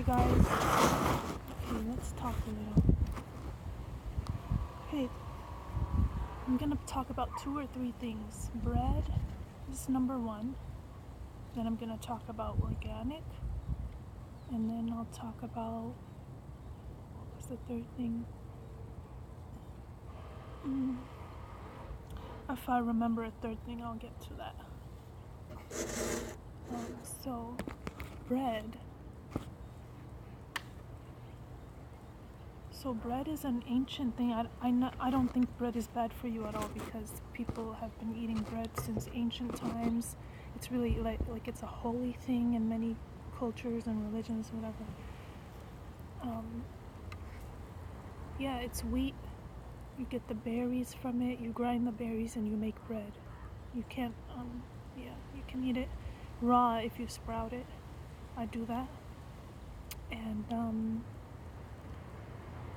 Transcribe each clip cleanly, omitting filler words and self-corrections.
Hi guys. Okay, let's talk a little. Okay, I'm gonna talk about 2 or 3 things. Bread is number one. Then I'm gonna talk about organic. And then I'll talk about, what was the third thing? If I remember a third thing, I'll get to that. So, bread. So bread is an ancient thing. I don't think bread is bad for you at all because people have been eating bread since ancient times. It's really like it's a holy thing in many cultures and religions, whatever. Yeah, it's wheat. You get the berries from it. You grind the berries and you make bread. You can't. You can eat it raw if you sprout it. I do that, and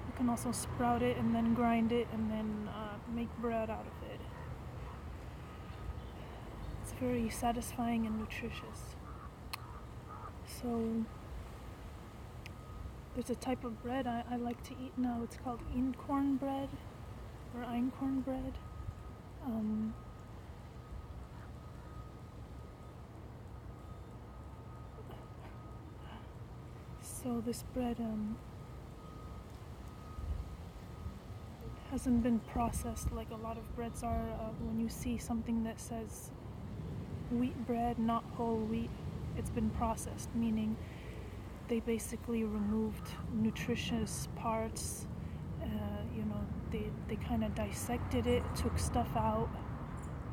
you can also sprout it and then grind it and then make bread out of it. It's very satisfying and nutritious. So there's a type of bread I like to eat now. It's called einkorn bread or einkorn bread. So this bread hasn't been processed like a lot of breads are. When you see something that says wheat bread, not whole wheat, it's been processed, meaning they basically removed nutritious parts. They kind of dissected it, took stuff out,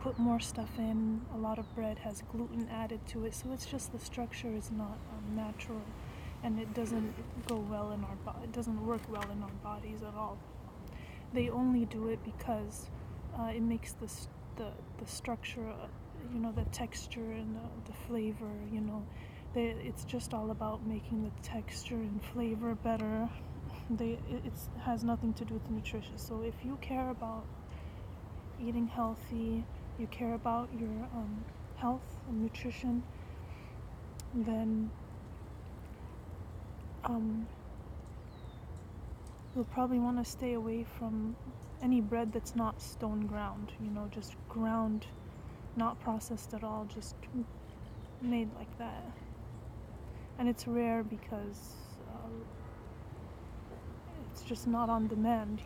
put more stuff in. A lot of bread has gluten added to it, so it's just the structure is not natural, and it doesn't go well in our body. It doesn't work well in our bodies at all. They only do it because it makes the structure, the texture and the flavor. It's just all about making the texture and flavor better. It has nothing to do with nutrition. So if you care about eating healthy, you care about your health and nutrition, then you'll probably want to stay away from any bread that's not stone ground, just ground, not processed at all, just made like that. And it's rare because it's just not on demand,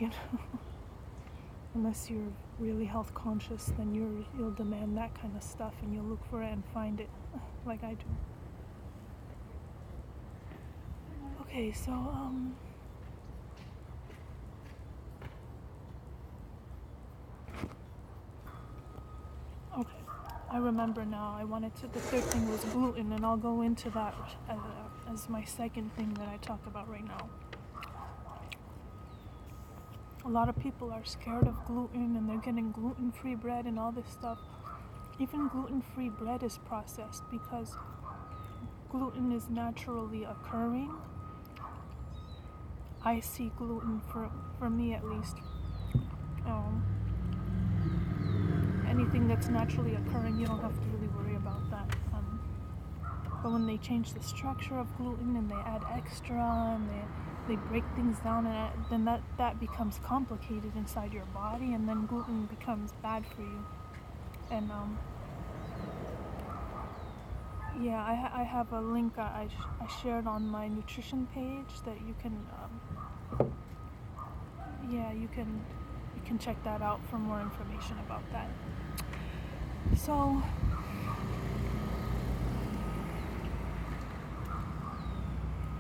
Unless you're really health conscious, then you'll demand that kind of stuff and you'll look for it and find it, like I do. Okay, so okay, I remember now. The third thing was gluten, and I'll go into that as my second thing that I talk about right now. A lot of people are scared of gluten and they're getting gluten-free bread and all this stuff. Even gluten-free bread is processed because gluten is naturally occurring. I see gluten, for me at least. Anything that's naturally occurring, you don't have to really worry about that. But when they change the structure of gluten and they add extra and they break things down, and then that becomes complicated inside your body, and then gluten becomes bad for you. And I have a link I shared on my nutrition page that you can you can check that out for more information about that. So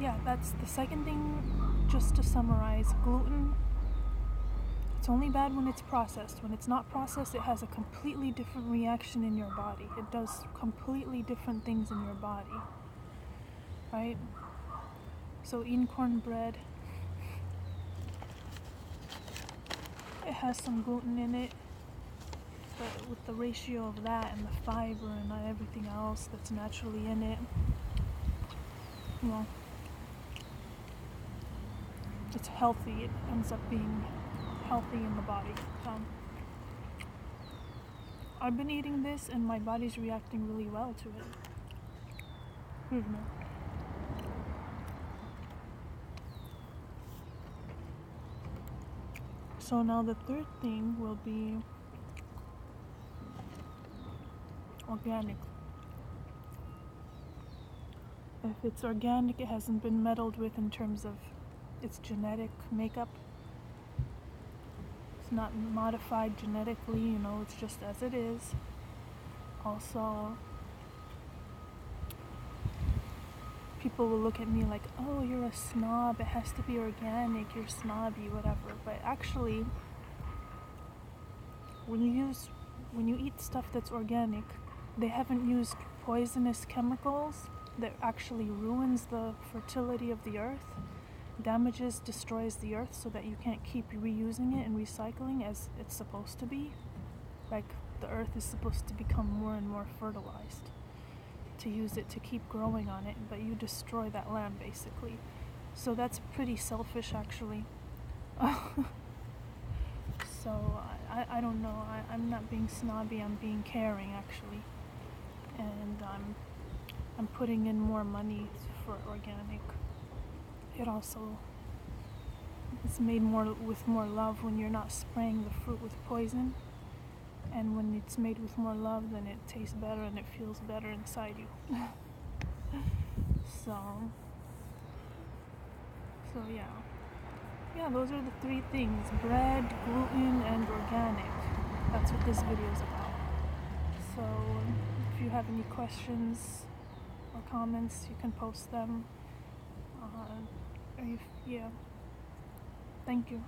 yeah, that's the second thing. Just to summarize, gluten, it's only bad when it's processed. When it's not processed, it has a completely different reaction in your body. It does completely different things in your body, right? So einkorn bread, it has some gluten in it, but with the ratio of that and the fiber and everything else that's naturally in it, well, it's healthy. It ends up being healthy in the body. I've been eating this and my body's reacting really well to it. So now the third thing will be organic. If it's organic, it hasn't been meddled with in terms of its genetic makeup. It's not modified genetically, you know, it's just as it is. Also, people will look at me like, oh, you're a snob, it has to be organic, you're snobby, whatever. But actually, when you eat stuff that's organic, they haven't used poisonous chemicals that actually ruins the fertility of the earth, destroys the earth so that you can't keep reusing it and recycling as it's supposed to be. Like, the earth is supposed to become more and more fertilized to use it to keep growing on it, but you destroy that land basically. So that's pretty selfish, actually. So I don't know, I'm not being snobby, I'm being caring, actually. And I'm putting in more money for organic. It also is made with more love when you're not spraying the fruit with poison. And when it's made with more love, then it tastes better and it feels better inside you. So yeah. Yeah, those are the three things: bread, gluten, and organic. That's what this video is about. So if you have any questions or comments, you can post them. Yeah. Thank you.